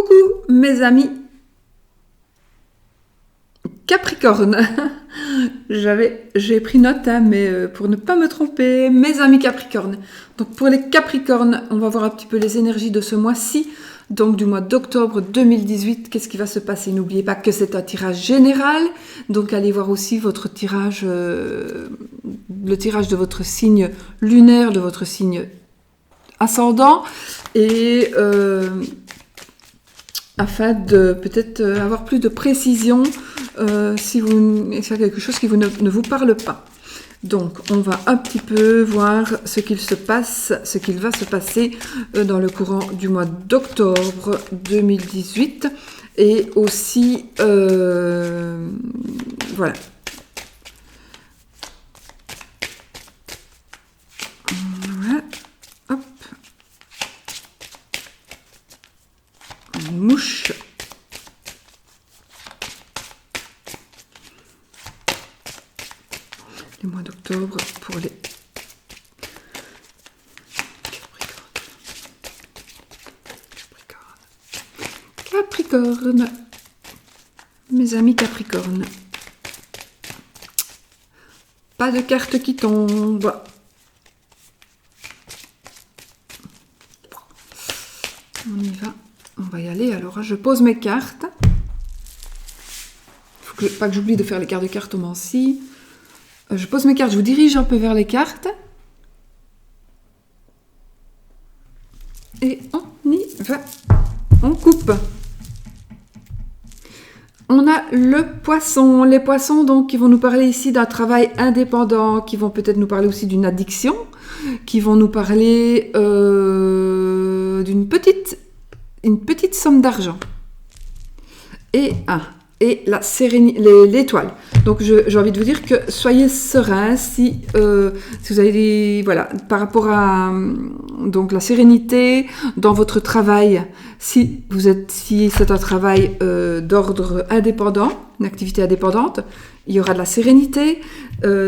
Coucou mes amis Capricorne. J'ai pris note, hein, mais pour ne pas me tromper, mes amis Capricorne. Donc pour les Capricornes, on va voir un petit peu les énergies de ce mois-ci, donc du mois d'octobre 2018. Qu'est-ce qui va se passer? N'oubliez pas que c'est un tirage général, donc allez voir aussi votre tirage, le tirage de votre signe lunaire, de votre signe ascendant, et afin de peut-être avoir plus de précision si il y a quelque chose qui ne vous parle pas. Donc, on va un petit peu voir ce qu'il va se passer dans le courant du mois d'octobre 2018. Et aussi, voilà. Voilà. Hop. Une mouche. Les mois d'octobre pour les Capricorne. Mes amis Capricorne. Pas de carte qui tombe. On y va. On va y aller. Alors, je pose mes cartes. Il ne faut pas que j'oublie de faire les cartes de cartomancie. Je pose mes cartes, je vous dirige un peu vers les cartes. Et on y va. On coupe. On a le poisson. Les poissons, donc, qui vont nous parler ici d'un travail indépendant, qui vont peut-être nous parler aussi d'une addiction, qui vont nous parler d'une petite somme d'argent. Et la sérénité, l'étoile. Donc, j'ai envie de vous dire que soyez serein si vous avez voilà, par rapport à donc la sérénité dans votre travail. Si c'est un travail d'ordre indépendant, une activité indépendante, il y aura de la sérénité.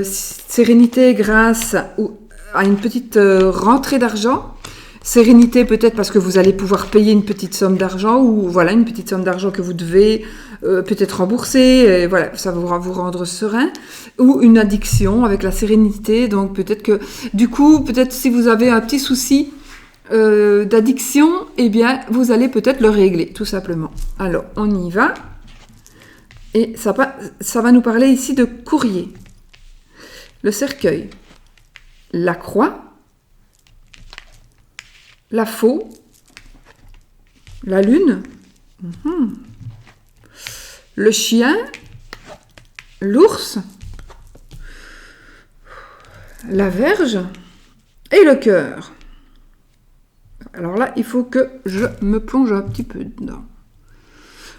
Sérénité grâce à une petite rentrée d'argent. Sérénité peut-être parce que vous allez pouvoir payer une petite somme d'argent ou voilà une petite somme d'argent que vous devez peut-être rembourser, et voilà, ça va vous rendre serein, ou une addiction avec la sérénité, donc peut-être que du coup, peut-être si vous avez un petit souci d'addiction, eh bien vous allez peut-être le régler, tout simplement. Alors, on y va, et ça va nous parler ici de courrier, le cercueil, la croix, la faux, la lune, le chien, l'ours, la verge et le cœur. Alors là, il faut que je me plonge un petit peu dedans.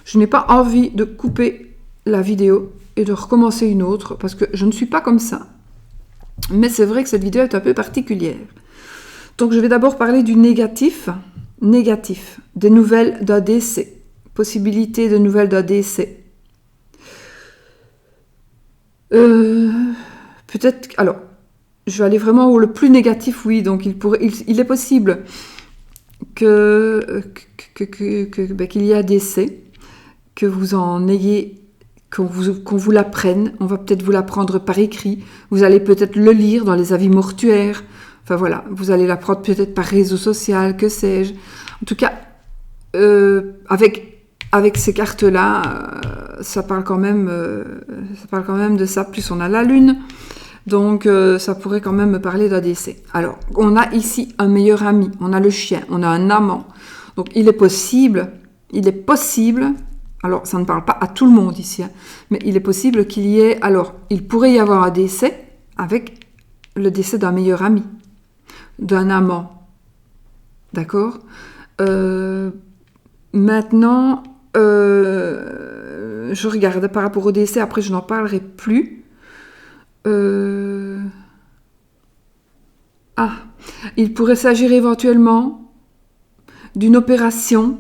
Je n'ai pas envie de couper la vidéo et de recommencer une autre parce que je ne suis pas comme ça. Mais c'est vrai que cette vidéo est un peu particulière. Donc, je vais d'abord parler du négatif, des nouvelles d'un décès, possibilité de nouvelles d'un décès. Peut-être, alors, je vais aller vraiment au le plus négatif, oui, donc il est possible qu'il y ait un décès, que vous en ayez, qu'on vous l'apprenne, on va peut-être vous l'apprendre par écrit, vous allez peut-être le lire dans les avis mortuaires. Enfin voilà, vous allez l'apprendre peut-être par réseau social, que sais-je. En tout cas, avec ces cartes-là, ça parle quand même de ça. Plus on a la lune, donc ça pourrait quand même me parler d'un décès. Alors, on a ici un meilleur ami, on a le chien, on a un amant. Donc il est possible. Alors ça ne parle pas à tout le monde ici, hein, mais il est possible qu'il y ait. Alors, il pourrait y avoir un décès avec le décès d'un meilleur ami. D'un amant, d'accord. Maintenant, je regarde par rapport au décès, après je n'en parlerai plus. Il pourrait s'agir éventuellement d'une opération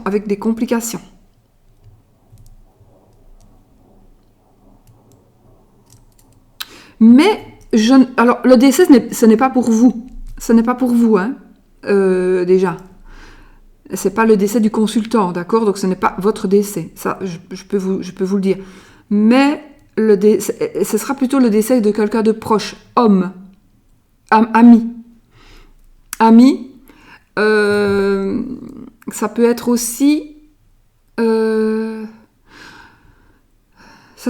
avec des complications. Mais Alors, le décès, ce n'est pas pour vous. Ce n'est pas pour vous, hein, déjà. C'est pas le décès du consultant, d'accord? Donc, ce n'est pas votre décès. Ça, je peux vous le dire. Mais ce sera plutôt le décès de quelqu'un de proche, homme, ami. Ami, ça peut être aussi... ça,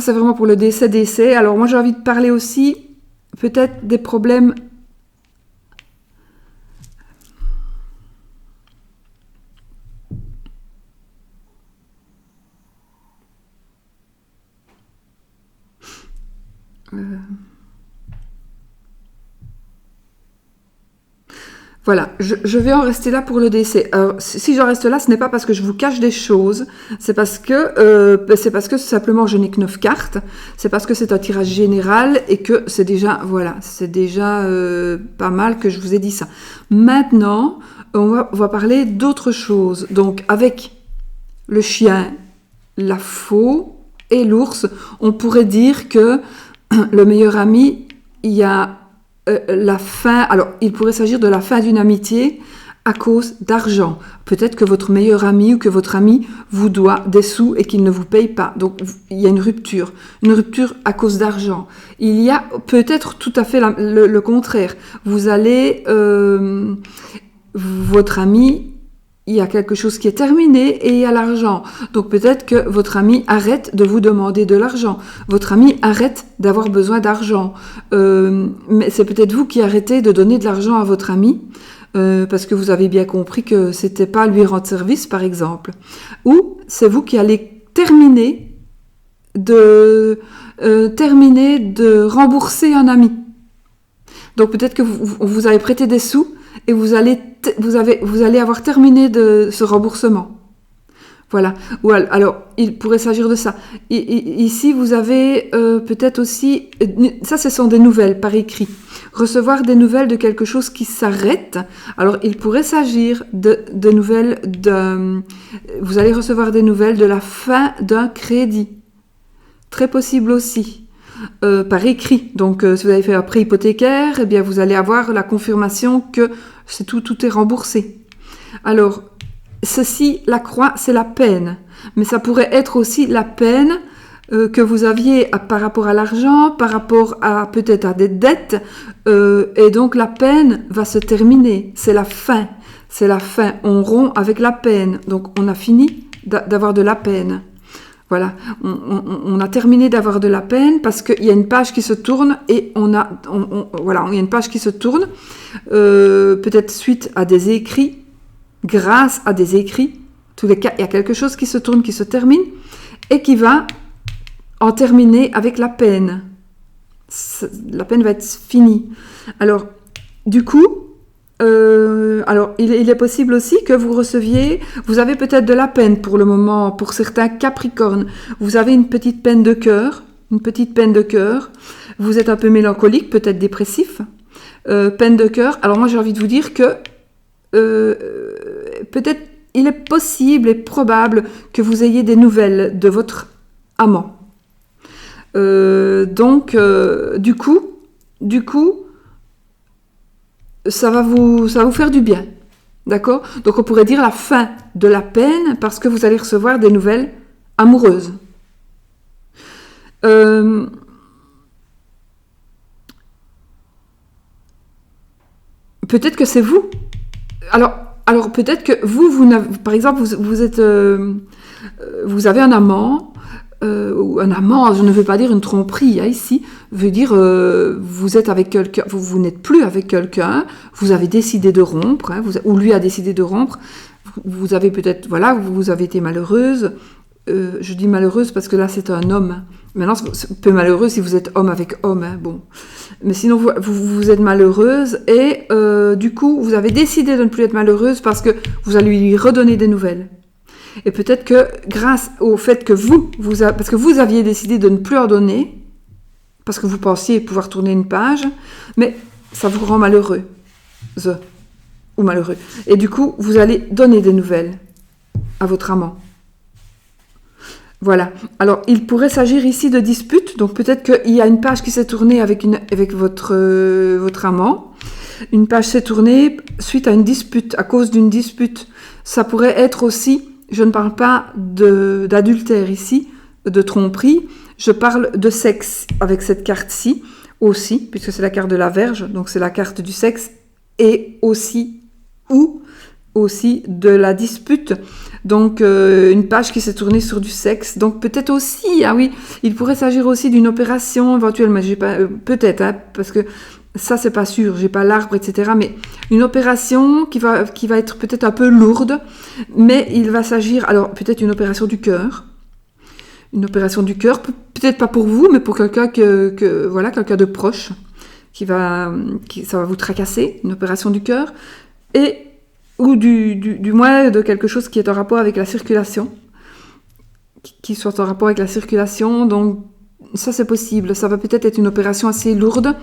c'est vraiment pour le décès. Alors, moi, j'ai envie de parler aussi, peut-être, des problèmes... Voilà, je vais en rester là pour le décès. Alors, si j'en reste là, ce n'est pas parce que je vous cache des choses, c'est parce que simplement je n'ai que 9 cartes, c'est parce que c'est un tirage général et que c'est déjà, voilà, c'est déjà pas mal que je vous ai dit ça. Maintenant, on va parler d'autre chose. Donc, avec le chien, la faux et l'ours, on pourrait dire que le meilleur ami, il y a la fin, alors il pourrait s'agir de la fin d'une amitié à cause d'argent. Peut-être que votre meilleur ami ou que votre ami vous doit des sous et qu'il ne vous paye pas. Donc il y a une rupture à cause d'argent. Il y a peut-être tout à fait le contraire. Vous allez, votre ami, il y a quelque chose qui est terminé et il y a l'argent. Donc peut-être que votre ami arrête de vous demander de l'argent. Votre ami arrête d'avoir besoin d'argent. Mais c'est peut-être vous qui arrêtez de donner de l'argent à votre ami parce que vous avez bien compris que c'était pas lui rendre service, par exemple. Ou c'est vous qui allez terminer de rembourser un ami. Donc peut-être que vous avez prêté des sous et vous allez avoir terminé de ce remboursement. Voilà. Ou alors, il pourrait s'agir de ça. Ici, vous avez peut-être aussi... Ça, ce sont des nouvelles par écrit. Recevoir des nouvelles de quelque chose qui s'arrête. Alors, il pourrait s'agir de nouvelles... Vous allez recevoir des nouvelles de la fin d'un crédit. Très possible aussi. Par écrit. Donc, si vous avez fait un prêt hypothécaire, eh bien, vous allez avoir la confirmation que tout est remboursé. Alors, ceci, la croix, c'est la peine. Mais ça pourrait être aussi la peine que vous aviez par rapport à l'argent, par rapport à peut-être à des dettes. Et donc, la peine va se terminer. C'est la fin. C'est la fin. On rompt avec la peine. Donc, on a fini d'avoir de la peine. Voilà, on a terminé d'avoir de la peine parce qu'il y a une page qui se tourne et voilà, il y a une page qui se tourne, peut-être suite à des écrits, grâce à des écrits. En tous les cas, il y a quelque chose qui se tourne, qui se termine et qui va en terminer avec la peine. La peine va être finie. Alors, du coup, il est possible aussi que vous avez peut-être de la peine pour le moment, pour certains Capricornes. Vous avez une petite peine de cœur, vous êtes un peu mélancolique, peut-être dépressif, peine de cœur. Alors moi j'ai envie de vous dire que peut-être il est possible et probable que vous ayez des nouvelles de votre amant. Donc, du coup, ça va vous faire du bien, d'accord? Donc on pourrait dire la fin de la peine parce que vous allez recevoir des nouvelles amoureuses. Peut-être que c'est vous. Alors peut-être que vous par exemple, vous avez un amant. Ou un amant, je ne veux pas dire une tromperie, ici, veut dire vous êtes avec quelqu'un, vous n'êtes plus avec quelqu'un, vous avez décidé de rompre, ou lui a décidé de rompre, vous avez peut-être, voilà, vous avez été malheureuse, je dis malheureuse parce que là c'est un homme, maintenant c'est un peu malheureux si vous êtes homme avec homme, bon, mais sinon vous êtes malheureuse et du coup vous avez décidé de ne plus être malheureuse parce que vous allez lui redonner des nouvelles. Et peut-être que grâce au fait que parce que vous aviez décidé de ne plus en donner, parce que vous pensiez pouvoir tourner une page, mais ça vous rend malheureux, ou malheureux. Et du coup, vous allez donner des nouvelles à votre amant. Voilà. Alors, il pourrait s'agir ici de dispute. Donc, peut-être qu'il y a une page qui s'est tournée avec votre amant. Une page s'est tournée suite à une dispute, à cause d'une dispute. Ça pourrait être aussi, je ne parle pas d'adultère ici, de tromperie. Je parle de sexe avec cette carte-ci aussi, puisque c'est la carte de la Vierge, donc c'est la carte du sexe, et aussi, ou aussi de la dispute. Donc, une page qui s'est tournée sur du sexe. Donc, peut-être aussi, ah oui, il pourrait s'agir aussi d'une opération éventuellement, j'ai pas, peut-être, hein, parce que ça, c'est pas sûr, j'ai pas l'arbre, etc. Mais une opération qui va être peut-être un peu lourde, mais il va s'agir, alors peut-être une opération du cœur. Une opération du cœur, peut-être pas pour vous, mais pour quelqu'un quelqu'un de proche, ça va vous tracasser, une opération du cœur, ou du moins de quelque chose qui est en rapport avec la circulation, qui soit en rapport avec la circulation, donc ça c'est possible, ça va peut-être être une opération assez lourde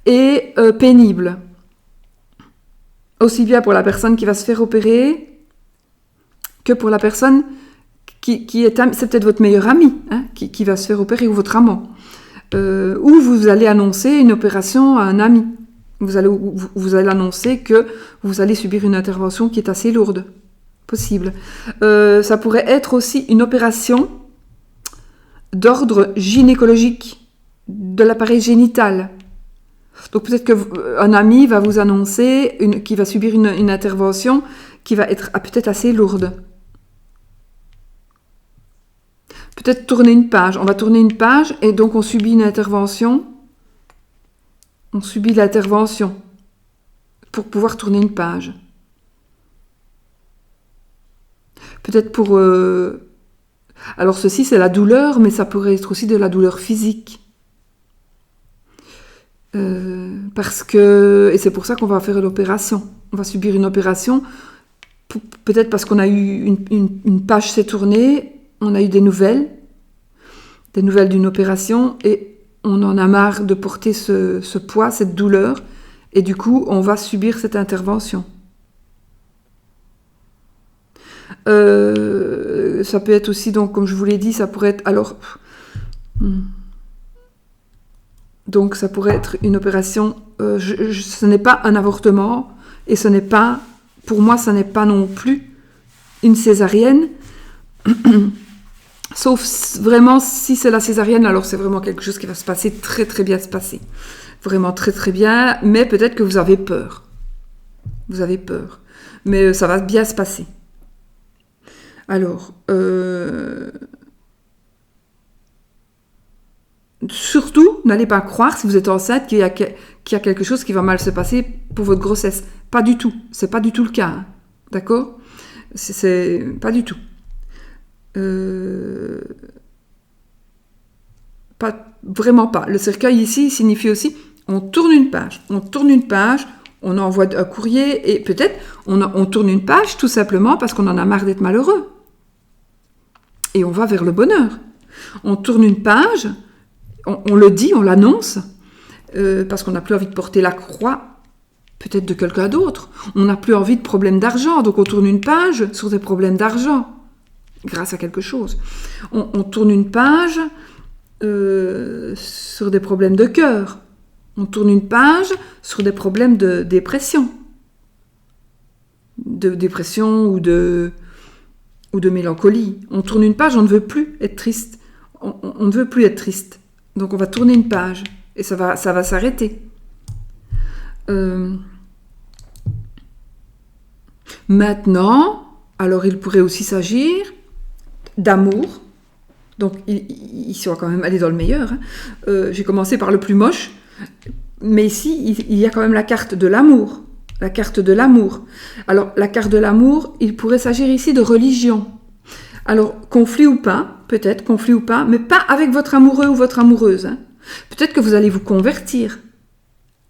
et pénible. Aussi bien pour la personne qui va se faire opérer que pour la personne c'est peut-être votre meilleur ami hein, qui va se faire opérer ou votre amant. Ou vous allez annoncer une opération à un ami. Vous allez annoncer que vous allez subir une intervention qui est assez lourde. Possible. Ça pourrait être aussi une opération d'ordre gynécologique, de l'appareil génital. Donc peut-être qu'un ami va vous annoncer qu'il va subir une intervention qui va être peut-être assez lourde. Peut-être tourner une page. On va tourner une page et donc on subit une intervention. On subit l'intervention pour pouvoir tourner une page. Peut-être pour... Alors ceci c'est la douleur, mais ça pourrait être aussi de la douleur physique. Parce que... Et c'est pour ça qu'on va faire l'opération. On va subir une opération. Peut-être parce qu'on a eu une page s'est tournée. On a eu des nouvelles d'une opération et on en a marre de porter ce poids, cette douleur, et du coup, on va subir cette intervention. Ça peut être aussi, donc, comme je vous l'ai dit, ça pourrait être... Alors, donc, ça pourrait être une opération... ce n'est pas un avortement, et ce n'est pas... Pour moi, ce n'est pas non plus une césarienne. Sauf vraiment, si c'est la césarienne, alors c'est vraiment quelque chose qui va se passer très très bien se passer. Vraiment très très bien, mais peut-être que vous avez peur. Vous avez peur. Mais ça va bien se passer. Alors, surtout, n'allez pas croire, si vous êtes enceinte, qu'il y a quelque chose qui va mal se passer pour votre grossesse. Pas du tout. C'est pas du tout le cas. Hein. D'accord ? C'est pas du tout. Vraiment pas. Le cercueil ici signifie aussi on tourne une page, on envoie un courrier et peut-être on tourne une page tout simplement parce qu'on en a marre d'être malheureux et on va vers le bonheur. On tourne une page, on le dit, on l'annonce parce qu'on n'a plus envie de porter la croix peut-être de quelqu'un d'autre. On n'a plus envie de problèmes d'argent, donc on tourne une page sur des problèmes d'argent. Grâce à quelque chose. On tourne une page sur des problèmes de cœur. On tourne une page sur des problèmes de dépression. De dépression ou de mélancolie. On tourne une page, on ne veut plus être triste. On ne veut plus être triste. Donc on va tourner une page. Et ça va s'arrêter. Maintenant, alors il pourrait aussi s'agir d'amour. Donc, ici, on va quand même aller dans le meilleur. Hein. J'ai commencé par le plus moche. Mais ici, il y a quand même la carte de l'amour. La carte de l'amour. Alors, la carte de l'amour, il pourrait s'agir ici de religion. Alors, conflit ou pas, peut-être, conflit ou pas, mais pas avec votre amoureux ou votre amoureuse. Hein. Peut-être que vous allez vous convertir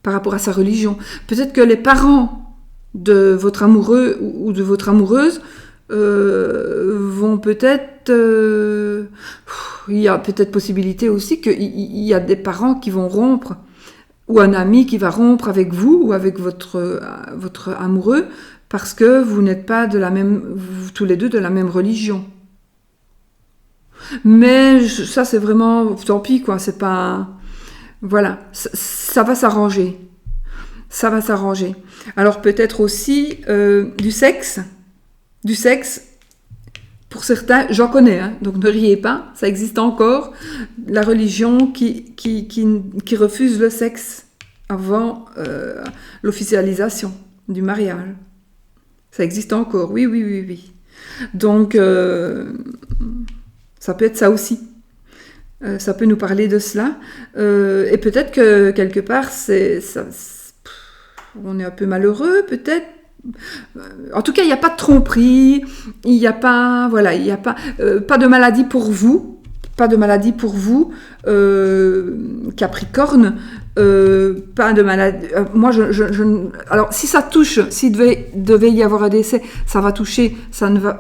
par rapport à sa religion. Peut-être que les parents de votre amoureux ou de votre amoureuse vont peut-être... il y a peut-être possibilité aussi qu'il y a des parents qui vont rompre, ou un ami qui va rompre avec vous ou avec votre amoureux, parce que vous n'êtes pas tous les deux de la même religion. Mais ça, c'est vraiment... Tant pis, quoi. C'est pas... Voilà. Ça va s'arranger. Ça va s'arranger. Alors, peut-être aussi du sexe. Du sexe, pour certains, j'en connais, hein, donc ne riez pas, ça existe encore. La religion qui refuse le sexe avant l'officialisation du mariage. Ça existe encore, oui, oui, oui, oui. Donc, ça peut être ça aussi. Ça peut nous parler de cela. Et peut-être que quelque part, on est un peu malheureux, peut-être. En tout cas, il n'y a pas de tromperie, il n'y a pas, voilà, il n'y a pas de maladie pour vous, pas de maladie pour vous, Capricorne, pas de maladie. Moi, alors, si ça touche, s'il devait y avoir un décès, ça va toucher, ça ne va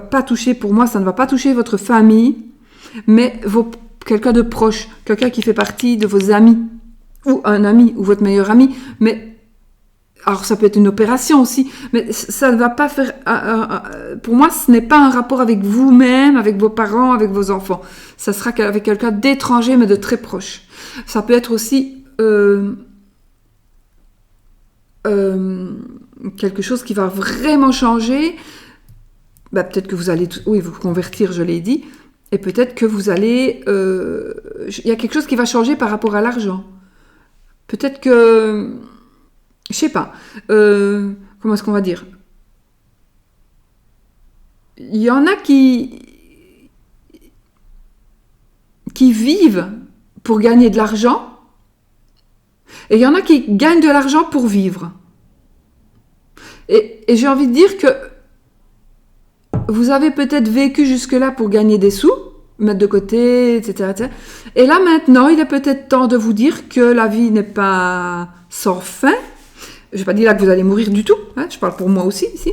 pas toucher, pour moi, ça ne va pas toucher votre famille, mais quelqu'un de proche, quelqu'un qui fait partie de vos amis, ou un ami, ou votre meilleur ami, mais alors ça peut être une opération aussi, mais ça ne va pas faire... pour moi, ce n'est pas un rapport avec vous-même, avec vos parents, avec vos enfants. Ça sera avec quelqu'un d'étranger, mais de très proche. Ça peut être aussi quelque chose qui va vraiment changer. Bah, peut-être que vous allez vous convertir, je l'ai dit, et peut-être que vous allez... il y a quelque chose qui va changer par rapport à l'argent. Peut-être que... Je sais pas. Comment est-ce qu'on va dire? Il y en a qui vivent pour gagner de l'argent et il y en a qui gagnent de l'argent pour vivre. Et j'ai envie de dire que vous avez peut-être vécu jusque-là pour gagner des sous, mettre de côté, etc., etc. Et là, maintenant, il est peut-être temps de vous dire que la vie n'est pas sans fin. Je ne vais pas dire là que vous allez mourir du tout, hein, je parle pour moi aussi ici,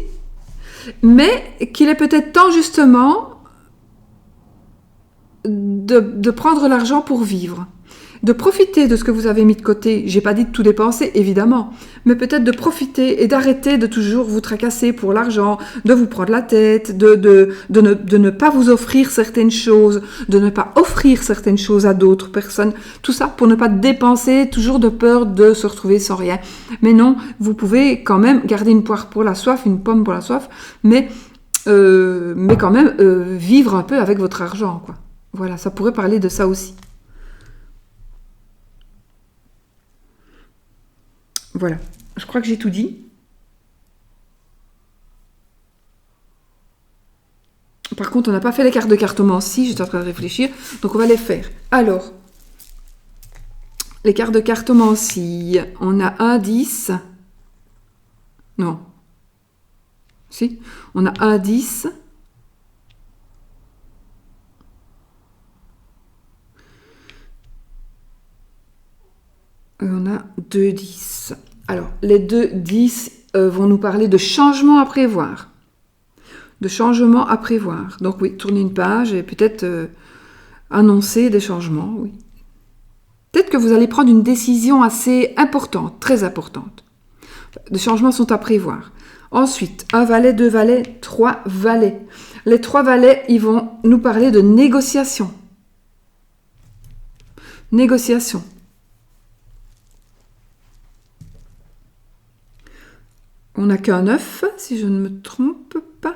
mais qu'il est peut-être temps justement de prendre l'argent pour vivre, de profiter de ce que vous avez mis de côté. J'ai pas dit de tout dépenser, évidemment, mais peut-être de profiter et d'arrêter de toujours vous tracasser pour l'argent, de vous prendre la tête, de ne pas vous offrir certaines choses, de ne pas offrir certaines choses à d'autres personnes. Tout ça pour ne pas dépenser, toujours de peur de se retrouver sans rien. Mais non, vous pouvez quand même garder une poire pour la soif, une pomme pour la soif, mais quand même vivre un peu avec votre argent, quoi. Voilà, ça pourrait parler de ça aussi. Voilà, je crois que j'ai tout dit. Par contre, on n'a pas fait les cartes de cartomancie, j'étais en train de réfléchir, donc on va les faire. Alors, les cartes de cartomancie, on a un 10. Non. Si, on a un 10. Et on a 2 10. Alors, les 2 10 vont nous parler de changements à prévoir. De changements à prévoir. Donc oui, tournez une page et peut-être annoncer des changements, oui. Peut-être que vous allez prendre une décision assez importante, très importante. Des changements sont à prévoir. Ensuite, un valet, 2 valets, 3 valets. Les 3 valets, ils vont nous parler de négociation. Négociation. On n'a qu'un 9, si je ne me trompe pas.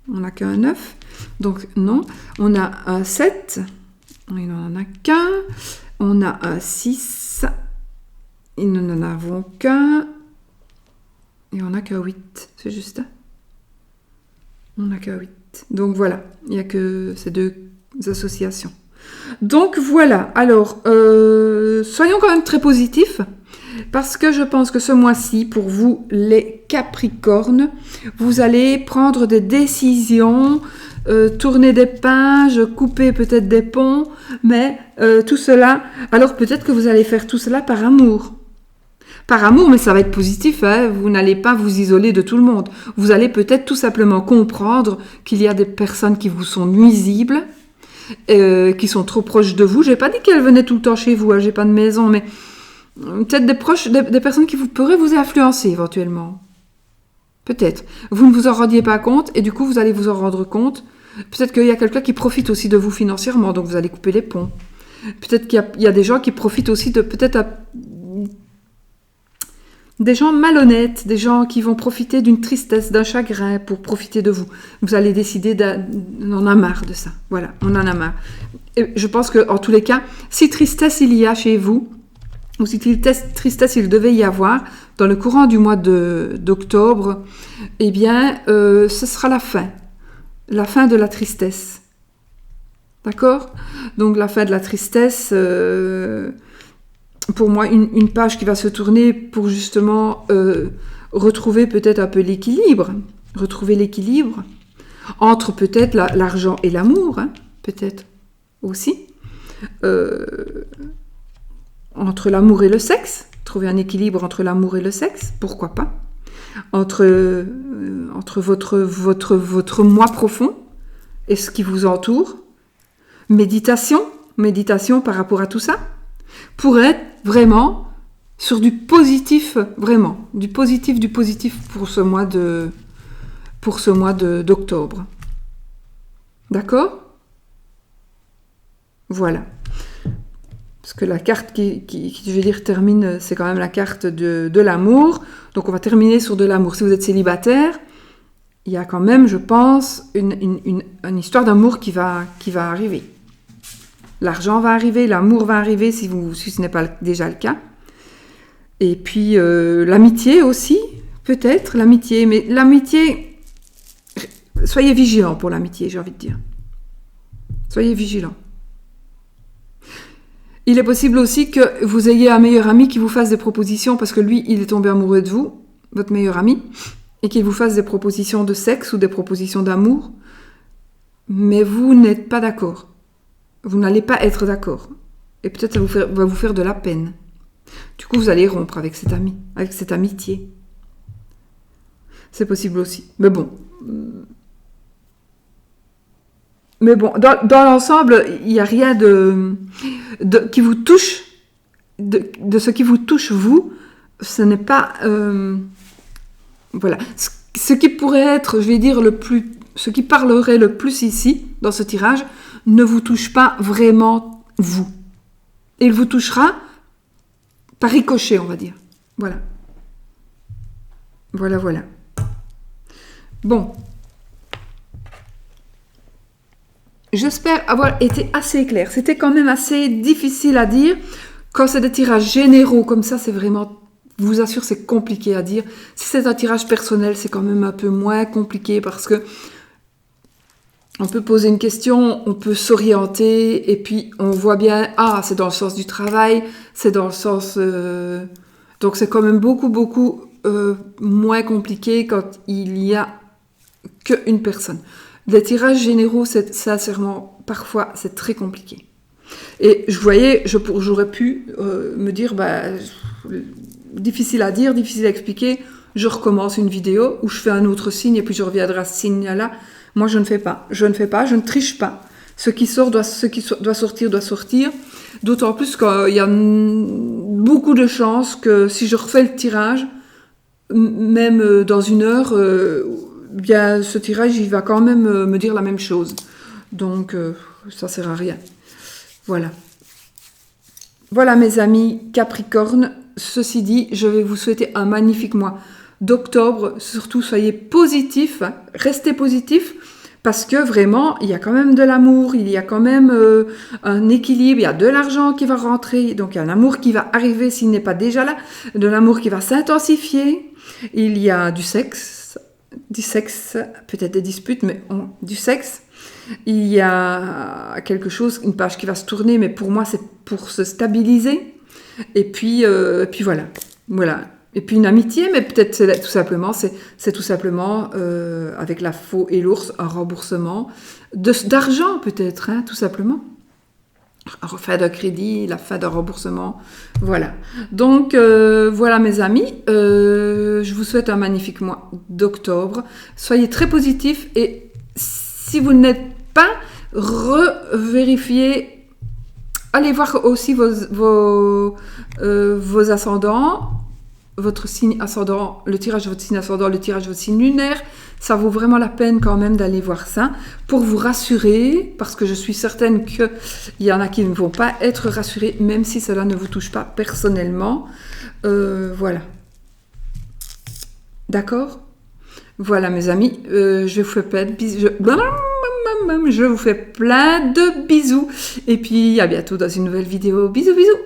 On n'a qu'un 9. Donc, non. On a un 7. Il n'en a qu'un. On a un 6. Nous n'en avons qu'un. Et on n'a qu'un 8. C'est juste ça. On n'a qu'un 8. Donc, voilà. Il n'y a que ces 2 associations. Donc, voilà. Alors, soyons quand même très positifs. Parce que je pense que ce mois-ci, pour vous, les Capricornes, vous allez prendre des décisions, tourner des pages, couper peut-être des ponts, mais tout cela, alors peut-être que vous allez faire tout cela par amour. Par amour, mais ça va être positif, hein, vous n'allez pas vous isoler de tout le monde. Vous allez peut-être tout simplement comprendre qu'il y a des personnes qui vous sont nuisibles, qui sont trop proches de vous. Je n'ai pas dit qu'elles venaient tout le temps chez vous, hein, j'ai pas de maison, mais... peut-être des personnes qui pourraient vous influencer éventuellement. Peut-être. Vous ne vous en rendiez pas compte et du coup vous allez vous en rendre compte Peut-être qu'il y a quelqu'un qui profite aussi de vous financièrement, donc vous allez couper les ponts. Peut-être qu'il y a des gens qui profitent aussi de des gens malhonnêtes, des gens qui vont profiter d'une tristesse, d'un chagrin pour profiter de vous. Vous allez décider on en a marre de ça. Voilà, on en a marre. Et je pense qu'en tous les cas, si tristesse il y a chez vous, ou si tristesse il devait y avoir, dans le courant du mois d'octobre, eh bien, ce sera la fin de la tristesse. D'accord ? Donc, la fin de la tristesse, pour moi, une page qui va se tourner pour justement retrouver peut-être un peu l'équilibre. Retrouver l'équilibre entre peut-être l'argent et l'amour, hein, peut-être aussi. Entre l'amour et le sexe. Trouver un équilibre entre l'amour et le sexe, pourquoi pas. Entre votre moi profond et ce qui vous entoure. Méditation par rapport à tout ça, pour être vraiment sur du positif, vraiment, du positif pour ce mois d'octobre. D'accord ? Voilà. Parce que la carte qui je vais dire, termine, c'est quand même la carte de l'amour. Donc, on va terminer sur de l'amour. Si vous êtes célibataire, il y a quand même, je pense, une histoire d'amour qui va arriver. L'argent va arriver, l'amour va arriver si ce n'est pas déjà le cas. Et puis, l'amitié aussi, peut-être, l'amitié. Mais l'amitié, soyez vigilants pour l'amitié, j'ai envie de dire. Soyez vigilants. Il est possible aussi que vous ayez un meilleur ami qui vous fasse des propositions parce que lui, il est tombé amoureux de vous, votre meilleur ami, et qu'il vous fasse des propositions de sexe ou des propositions d'amour, mais vous n'êtes pas d'accord. Vous n'allez pas être d'accord. Et peut-être ça va vous faire de la peine. Du coup, vous allez rompre avec cet ami, avec cette amitié. C'est possible aussi. Mais bon, dans l'ensemble, il n'y a rien qui vous touche, de ce qui vous touche, vous, ce n'est pas... voilà. Ce qui pourrait être, je vais dire, ce qui parlerait le plus ici, dans ce tirage, ne vous touche pas vraiment vous. Il vous touchera par ricochet, on va dire. Voilà. Voilà. Bon. J'espère avoir été assez claire. C'était quand même assez difficile à dire. Quand c'est des tirages généraux comme ça, c'est vraiment... Je vous assure, c'est compliqué à dire. Si c'est un tirage personnel, c'est quand même un peu moins compliqué parce que on peut poser une question, on peut s'orienter et puis on voit bien, c'est dans le sens du travail, c'est dans le sens... donc c'est quand même beaucoup moins compliqué quand il y a qu'une personne. Les tirages généraux, c'est sincèrement, parfois, c'est très compliqué. Et j'aurais pu me dire, difficile à dire, difficile à expliquer, je recommence une vidéo où je fais un autre signe et puis je reviendrai à ce signe-là. Moi, je ne fais pas, je ne triche pas. Ce qui doit sortir. D'autant plus qu'il y a beaucoup de chances que si je refais le tirage, même dans une heure, bien ce tirage, il va quand même me dire la même chose. Donc, ça sert à rien. Voilà. Voilà, mes amis Capricorne. Ceci dit, je vais vous souhaiter un magnifique mois d'octobre. Surtout, soyez positifs, hein, restez positifs, parce que vraiment, il y a quand même de l'amour, il y a quand même un équilibre, il y a de l'argent qui va rentrer, donc il y a un amour qui va arriver s'il n'est pas déjà là, de l'amour qui va s'intensifier, il y a du sexe, peut-être des disputes, mais du sexe. Il y a quelque chose, une page qui va se tourner, mais pour moi, c'est pour se stabiliser. Et puis voilà. Et puis une amitié, mais peut-être c'est tout simplement avec la faux et l'ours, un remboursement d'argent peut-être, hein, tout simplement. La fin d'un crédit, la fin d'un remboursement. Voilà. Donc, voilà mes amis. Je vous souhaite un magnifique mois d'octobre. Soyez très positifs et si vous n'êtes pas, revérifiez. Allez voir aussi vos ascendants. votre signe ascendant, le tirage de votre signe ascendant, le tirage de votre signe lunaire. Ça vaut vraiment la peine quand même d'aller voir ça pour vous rassurer, parce que je suis certaine qu'il y en a qui ne vont pas être rassurés, même si cela ne vous touche pas personnellement. Voilà. D'accord ? Voilà mes amis, je vous fais plein de bisous. Je vous fais plein de bisous. Et puis à bientôt dans une nouvelle vidéo. Bisous bisous.